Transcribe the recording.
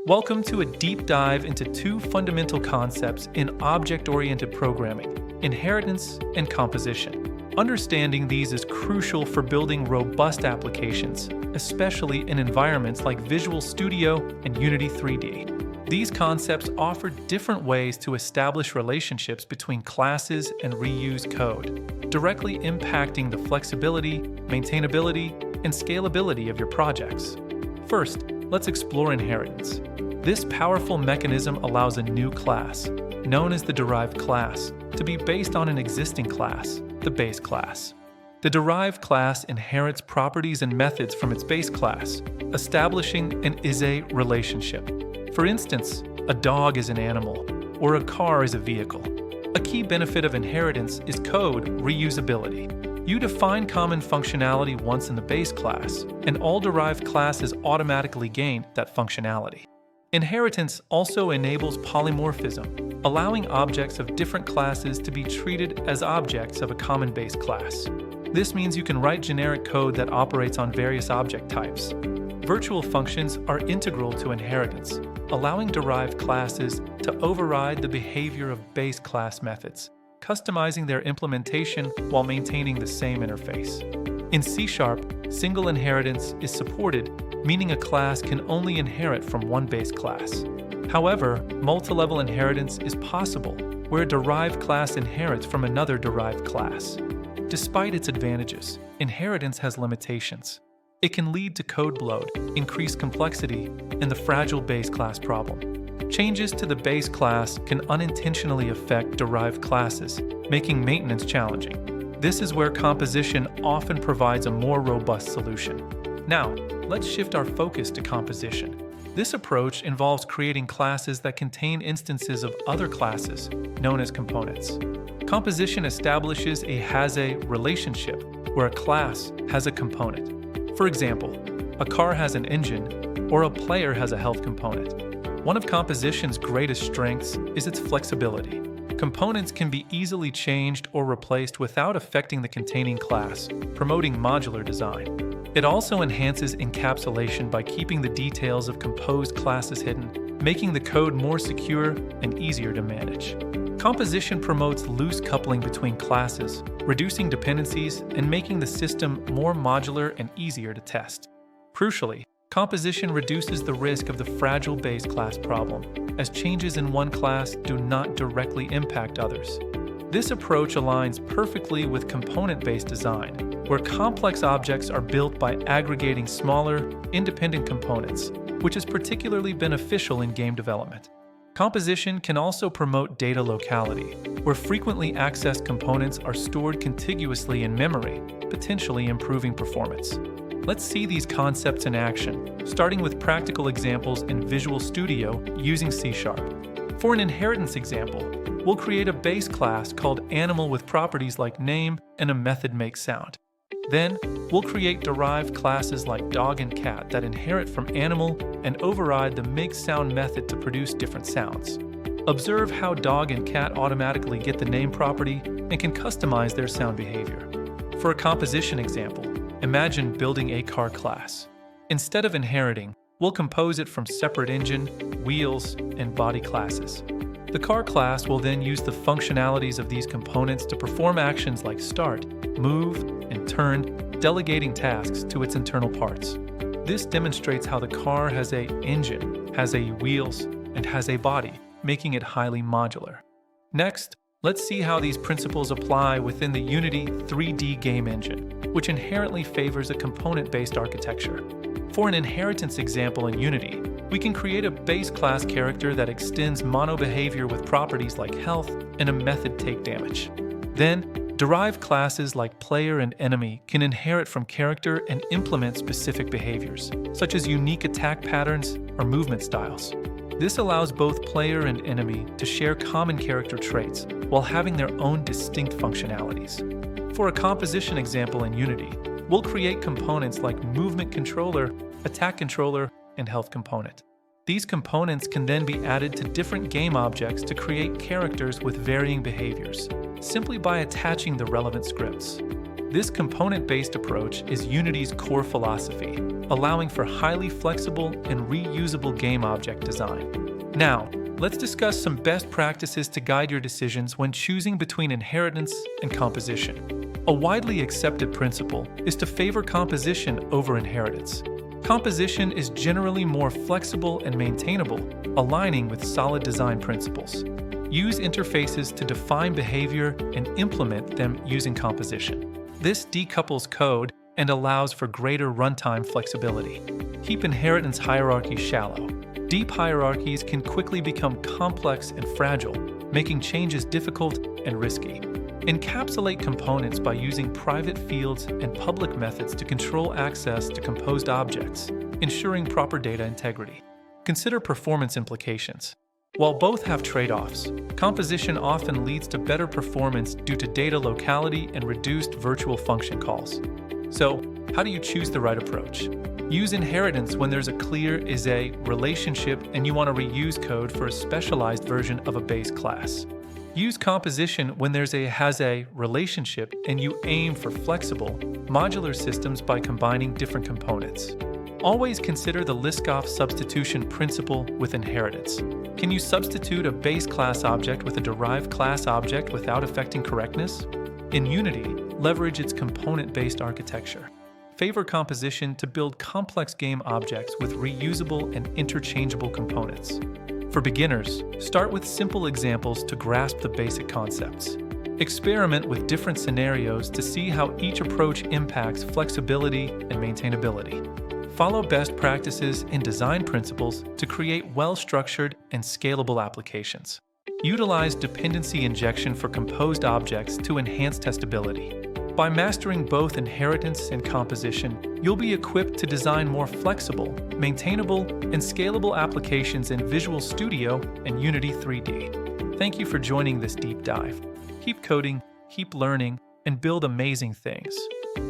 Welcome to a deep dive into two fundamental concepts in object-oriented programming: inheritance and composition. Understanding these is crucial for building robust applications, especially in environments like Visual Studio and Unity 3D. These concepts offer different ways to establish relationships between classes and reuse code, directly impacting the flexibility, maintainability, and scalability of your projects. First, let's explore inheritance. This powerful mechanism allows a new class, known as the derived class, to be based on an existing class, the base class. The derived class inherits properties and methods from its base class, establishing an is-a relationship. For instance, a dog is an animal, or a car is a vehicle. A key benefit of inheritance is code reusability. You define common functionality once in the base class, and all derived classes automatically gain that functionality. Inheritance also enables polymorphism, allowing objects of different classes to be treated as objects of a common base class. This means you can write generic code that operates on various object types. Virtual functions are integral to inheritance, allowing derived classes to override the behavior of base class methods, customizing their implementation while maintaining the same interface. In C#, single inheritance is supported, meaning a class can only inherit from one base class. However, multi-level inheritance is possible, where a derived class inherits from another derived class. Despite its advantages, inheritance has limitations. It can lead to code bloat, increased complexity, and the fragile base class problem. Changes to the base class can unintentionally affect derived classes, making maintenance challenging. This is where composition often provides a more robust solution. Now, let's shift our focus to composition. This approach involves creating classes that contain instances of other classes, known as components. Composition establishes a has-a relationship, where a class has a component. For example, a car has an engine, or a player has a health component. One of composition's greatest strengths is its flexibility. Components can be easily changed or replaced without affecting the containing class, promoting modular design. It also enhances encapsulation by keeping the details of composed classes hidden, making the code more secure and easier to manage. Composition promotes loose coupling between classes, reducing dependencies and making the system more modular and easier to test. Crucially, composition reduces the risk of the fragile base class problem, as changes in one class do not directly impact others. This approach aligns perfectly with component-based design, where complex objects are built by aggregating smaller, independent components, which is particularly beneficial in game development. Composition can also promote data locality, where frequently accessed components are stored contiguously in memory, potentially improving performance. Let's see these concepts in action, starting with practical examples in Visual Studio using C#. For an inheritance example, we'll create a base class called animal with properties like name and a method make sound. Then, we'll create derived classes like dog and cat that inherit from animal and override the make sound method to produce different sounds. Observe how dog and cat automatically get the name property and can customize their sound behavior. For a composition example, imagine building a car class. Instead of inheriting, we'll compose it from separate engine, wheels, and body classes. The car class will then use the functionalities of these components to perform actions like start, move, and turn, delegating tasks to its internal parts. This demonstrates how the car has an engine, has a wheels, and has a body, making it highly modular. Next, let's see how these principles apply within the Unity 3D game engine, which inherently favors a component-based architecture. For an inheritance example in Unity, we can create a base class character that extends mono behavior with properties like health and a method take damage. Then, derived classes like player and enemy can inherit from character and implement specific behaviors, such as unique attack patterns or movement styles. This allows both player and enemy to share common character traits while having their own distinct functionalities. For a composition example in Unity, we'll create components like movement controller, attack controller, and health component. These components can then be added to different game objects to create characters with varying behaviors, simply by attaching the relevant scripts. This component-based approach is Unity's core philosophy, allowing for highly flexible and reusable game object design. Now, let's discuss some best practices to guide your decisions when choosing between inheritance and composition. A widely accepted principle is to favor composition over inheritance. Composition is generally more flexible and maintainable, aligning with solid design principles. Use interfaces to define behavior and implement them using composition. This decouples code and allows for greater runtime flexibility. Keep inheritance hierarchies shallow. Deep hierarchies can quickly become complex and fragile, making changes difficult and risky. Encapsulate components by using private fields and public methods to control access to composed objects, ensuring proper data integrity. Consider performance implications. While both have trade-offs, composition often leads to better performance due to data locality and reduced virtual function calls. So, how do you choose the right approach? Use inheritance when there's a clear relationship and you want to reuse code for a specialized version of a base class. Use composition when there's a relationship and you aim for flexible, modular systems by combining different components. Always consider the Liskov substitution principle with inheritance. Can you substitute a base class object with a derived class object without affecting correctness? In Unity, leverage its component-based architecture. Favor composition to build complex game objects with reusable and interchangeable components. For beginners, start with simple examples to grasp the basic concepts. Experiment with different scenarios to see how each approach impacts flexibility and maintainability. Follow best practices and design principles to create well-structured and scalable applications. Utilize dependency injection for composed objects to enhance testability. By mastering both inheritance and composition, you'll be equipped to design more flexible, maintainable, and scalable applications in Visual Studio and Unity 3D. Thank you for joining this deep dive. Keep coding, keep learning, and build amazing things.